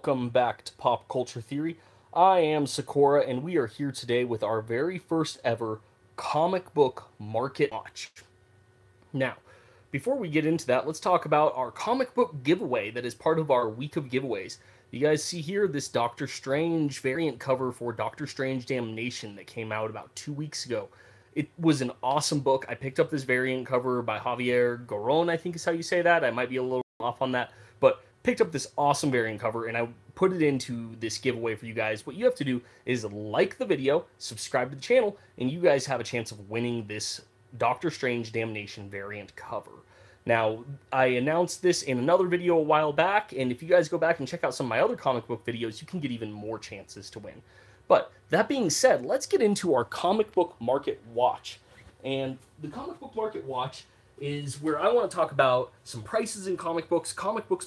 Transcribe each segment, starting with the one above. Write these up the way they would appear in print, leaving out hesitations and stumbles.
Welcome back to Pop Culture Theory. I am Saccora, and we are here today with our very first ever comic book market watch. Now, before we get into that, let's talk about our comic book giveaway that is part of our week of giveaways. You guys see here this Doctor Strange variant cover for Doctor Strange Damnation that came out about 2 weeks ago. It was an awesome book. I picked up this variant cover by Javier Goron, I think is how you say that. I might be a little off on that, but picked up this awesome variant cover and I put it into this giveaway for you guys. What you have to do is like the video, subscribe to the channel, and you guys have a chance of winning this Doctor Strange Damnation variant cover. Now, I announced this in another video a while back, and if you guys go back and check out some of my other comic book videos, you can get even more chances to win. But that being said, let's get into our comic book market watch. And the comic book market watch is where I want to talk about some prices in comic books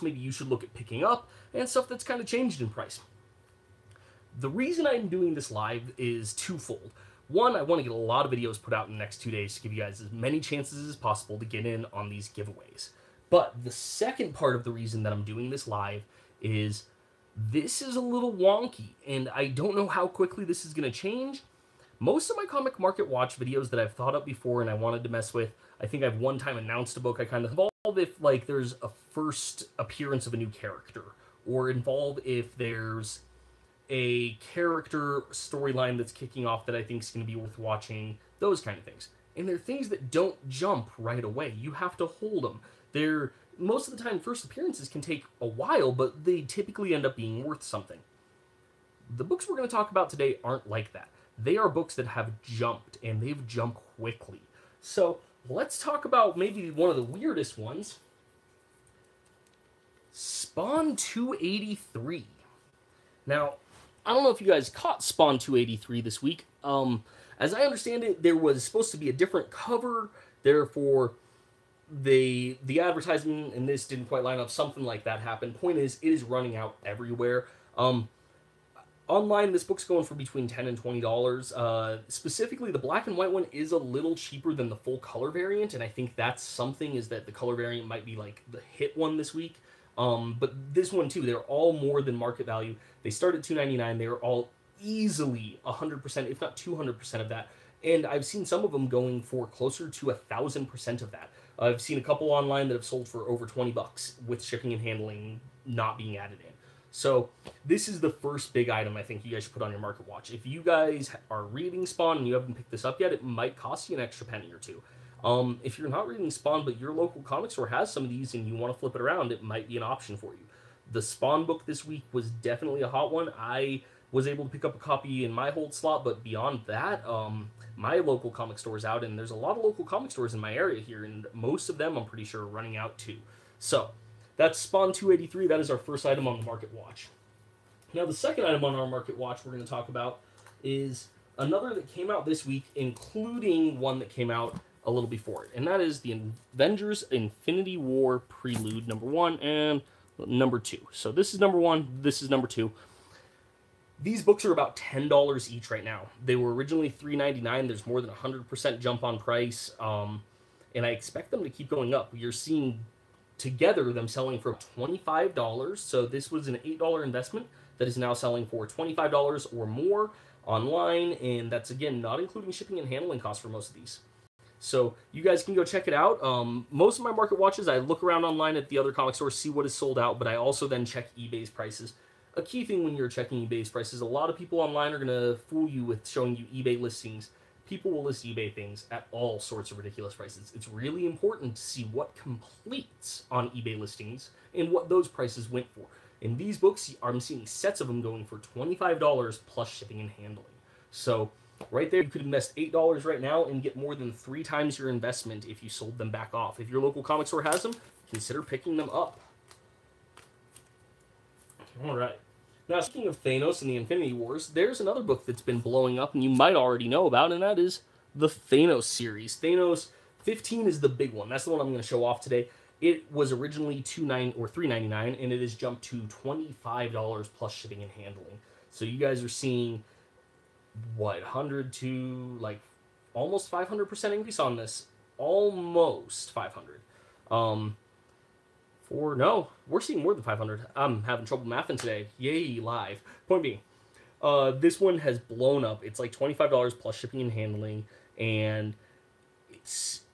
maybe you should look at picking up, and stuff that's kind of changed in price. The reason I'm doing this live is twofold. One, I want to get a lot of videos put out in the next 2 days to give you guys as many chances as possible to get in on these giveaways. But the second part of the reason that I'm doing this live is this is a little wonky, and I don't know how quickly this is going to change. Most of my comic market watch videos that I've thought up before and I wanted to mess with, I think I've one time announced a book I kind of involve if like there's a first appearance of a new character, or involve if there's a character storyline that's kicking off that I think is going to be worth watching, those kind of things. And they're things that don't jump right away. You have to hold them. They're most of the time first appearances can take a while, but they typically end up being worth something. The books we're going to talk about today aren't like that. They are books that have jumped, and they've jumped quickly. So let's talk about maybe one of the weirdest ones. Spawn 283. Now, I don't know if you guys caught Spawn 283 this week. As I understand it, there was supposed to be a different cover. Therefore, the advertisement and this didn't quite line up. Something like that happened. Point is, it is running out everywhere. Online, this book's going for between $10 and $20. Specifically, the black and white one is a little cheaper than the full color variant, and I think that's something, is that the color variant might be like the hit one this week. But this one too, they're all more than market value. They start at $2.99. They're all easily 100%, if not 200% of that. And I've seen some of them going for closer to 1,000% of that. I've seen a couple online that have sold for over $20 with shipping and handling not being added in. So this is the first big item I think you guys should put on your market watch. If you guys are reading Spawn and you haven't picked this up yet, it might cost you an extra penny or two. If you're not reading Spawn, but your local comic store has some of these and you want to flip it around, it might be an option for you. The Spawn book this week was definitely a hot one. I was able to pick up a copy in my hold slot, but beyond that, my local comic store is out, and there's a lot of local comic stores in my area here, and most of them, I'm pretty sure, are running out too. So that's Spawn 283. That is our first item on the market watch. Now, the second item on our market watch we're going to talk about is another that came out this week, including one that came out a little before it, and that is the Avengers Infinity War Prelude #1 and #2. So this is #1, this is #2. These books are about $10 each right now. They were originally $3.99. There's more than 100% jump on price, and I expect them to keep going up. You're seeing together them selling for $25. So this was an $8 investment that is now selling for $25 or more online, and that's again not including shipping and handling costs for most of these. So you guys can go check it out. Most of my market watches, I look around online at the other comic stores, see what is sold out, but I also then check eBay's prices. A key thing when you're checking eBay's prices, a lot of people online are going to fool you with showing you eBay listings. People will list eBay things at all sorts of ridiculous prices. It's really important to see what completes on eBay listings and what those prices went for. In these books, I'm seeing sets of them going for $25 plus shipping and handling. So right there, you could invest $8 right now and get more than 3 times your investment if you sold them back off. If your local comic store has them, consider picking them up. All right. Now, speaking of Thanos and the Infinity Wars, there's another book that's been blowing up and you might already know about, and that is the Thanos series. Thanos 15 is the big one. That's the one I'm going to show off today. It was originally $3.99, and it has jumped to $25 plus shipping and handling. So you guys are seeing, what, 100 to like almost 500% increase on this. Almost 500. No, we're seeing more than 500. I'm having trouble mathing today. Yay, live. Point being, this one has blown up. It's like $25 plus shipping and handling, and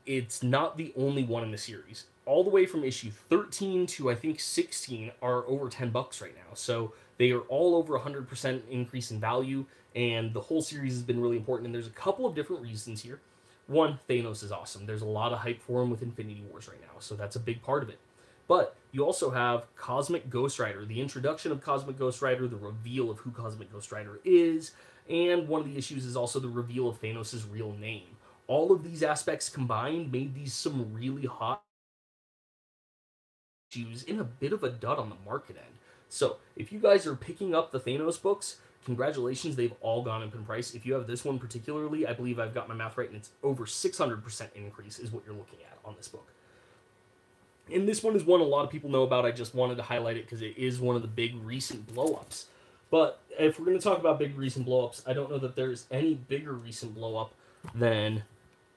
it's not the only one in the series. All the way from issue 13 to I think 16 are over $10 right now. So they are all over 100% increase in value, and the whole series has been really important. And there's a couple of different reasons here. One, Thanos is awesome. There's a lot of hype for him with Infinity Wars right now, so that's a big part of it. But you also have Cosmic Ghost Rider, the introduction of Cosmic Ghost Rider, the reveal of who Cosmic Ghost Rider is, and one of the issues is also the reveal of Thanos' real name. All of these aspects combined made these some really hot issues in a bit of a dud on the market end. So if you guys are picking up the Thanos books, congratulations, they've all gone up in price. If you have this one particularly, I believe I've got my math right, and it's over 600% increase is what you're looking at on this book. And this one is one a lot of people know about. I just wanted to highlight it because it is one of the big recent blow-ups. But if we're going to talk about big recent blow-ups, I don't know that there's any bigger recent blow-up than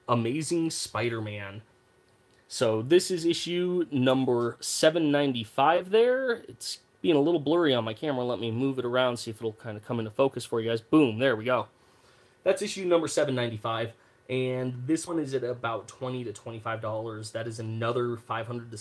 Amazing Spider-Man. So this is issue number 795 there. It's being a little blurry on my camera. Let me move it around, see if it'll kind of come into focus for you guys. Boom, there we go. That's issue number 795. And this one is at about $20 to $25. That is another 500 to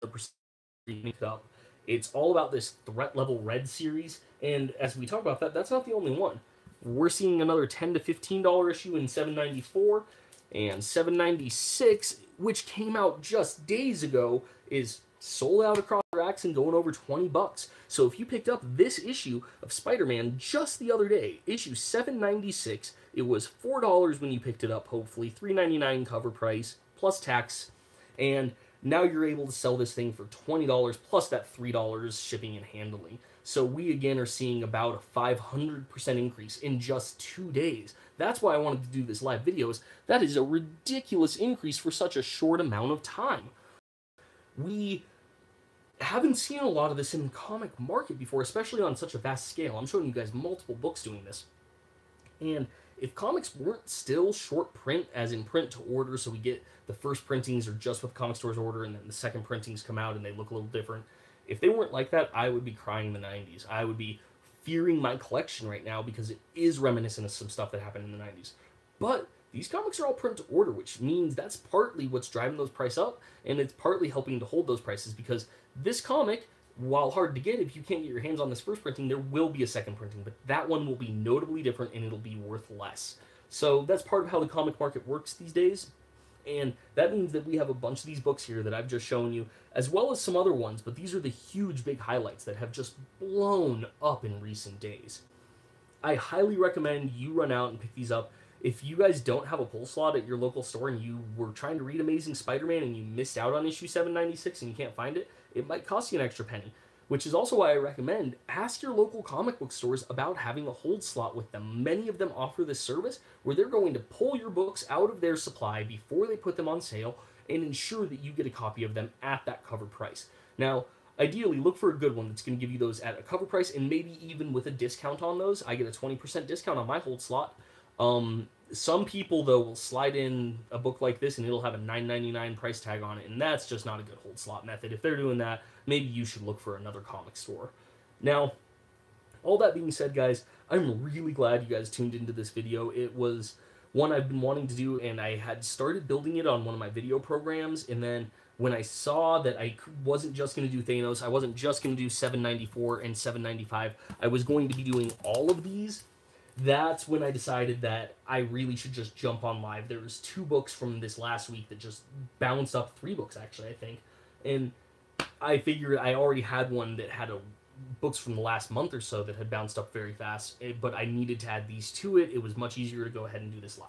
600% up. It's all about this threat level red series, and as we talk about that, that's not the only one. We're seeing another $10 to $15 issue in 794, and 796, which came out just days ago, is sold out across racks and going over $20. So if you picked up this issue of Spider-Man just the other day, issue 796, it was $4 when you picked it up, hopefully $3.99 cover price plus tax, and now you're able to sell this thing for $20 plus that $3 shipping and handling. So we again are seeing about a 500% increase in just 2 days. That's why I wanted to do this live videos. That is a ridiculous increase for such a short amount of time. We haven't seen a lot of this in the comic market before, especially on such a vast scale. I'm showing you guys multiple books doing this. And if comics weren't still short print, as in print to order, so we get the first printings are just what the comic stores order, and then the second printings come out and they look a little different. If they weren't like that, I would be crying in the 90s. I would be fearing my collection right now because it is reminiscent of some stuff that happened in the 90s. But these comics are all print to order, which means that's partly what's driving those prices up, and it's partly helping to hold those prices because this comic, while hard to get, if you can't get your hands on this first printing, there will be a second printing, but that one will be notably different and it'll be worth less. So that's part of how the comic market works these days. And that means that we have a bunch of these books here that I've just shown you, as well as some other ones, but these are the huge big highlights that have just blown up in recent days. I highly recommend you run out and pick these up. If you guys don't have a pull slot at your local store and you were trying to read Amazing Spider-Man and you missed out on issue 796 and you can't find it, it might cost you an extra penny. Which is also why I recommend ask your local comic book stores about having a hold slot with them. Many of them offer this service where they're going to pull your books out of their supply before they put them on sale and ensure that you get a copy of them at that cover price. Now, ideally, look for a good one that's going to give you those at a cover price and maybe even with a discount on those. I get a 20% discount on my hold slot. Some people, though, will slide in a book like this and it'll have a $9.99 price tag on it, and that's just not a good hold slot method. If they're doing that, maybe you should look for another comic store. Now, all that being said, guys, I'm really glad you guys tuned into this video. It was one I've been wanting to do, and I had started building it on one of my video programs, and then when I saw that I wasn't just going to do Thanos, I wasn't just going to do 794 and 795, I was going to be doing all of these. That's when I decided that I really should just jump on live. There was 2 books from this last week that just bounced up, 3 books actually, I think. And I figured I already had one that had books from the last month or so that had bounced up very fast, but I needed to add these to it. It was much easier to go ahead and do this live.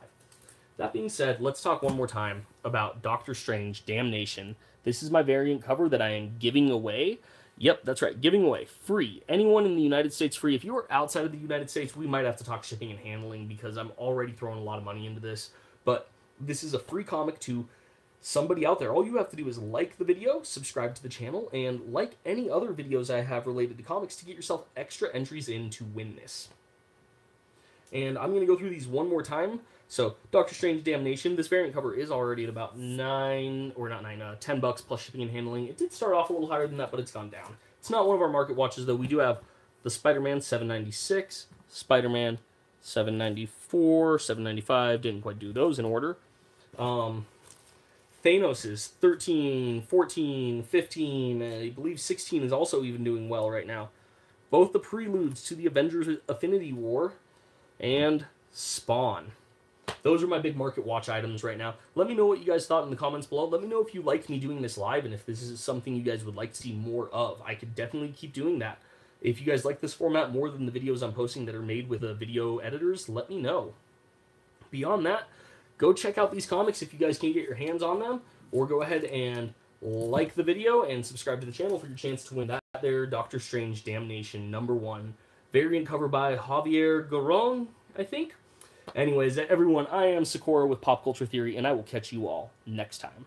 That being said, let's talk one more time about Doctor Strange Damnation. This is my variant cover that I am giving away. Yep, that's right, giving away, free. Anyone in the United States free. If you are outside of the United States, we might have to talk shipping and handling because I'm already throwing a lot of money into this. But this is a free comic to somebody out there. All you have to do is like the video, subscribe to the channel, and like any other videos I have related to comics to get yourself extra entries in to win this. And I'm going to go through these one more time So, Doctor Strange Damnation, this variant cover is already at about $10 plus shipping and handling. It did start off a little higher than that, but it's gone down. It's not one of our market watches, though. We do have the Spider-Man $7.96, Spider-Man $7.94, $7.95. Didn't quite do those in order. Thanos is 13, 14, 15, I believe 16 is also even doing well right now. Both the preludes to the Avengers Affinity War and Spawn. Those are my big market watch items right now. Let me know what you guys thought in the comments below. Let me know if you liked me doing this live and if this is something you guys would like to see more of. I could definitely keep doing that. If you guys like this format more than the videos I'm posting that are made with the video editors, let me know. Beyond that, go check out these comics if you guys can get your hands on them, or go ahead and like the video and subscribe to the channel for your chance to win that there Doctor Strange Damnation #1 variant cover by Javier Garron, I think. Anyways, everyone, I am Saccora with Pop Culture Theory, and I will catch you all next time.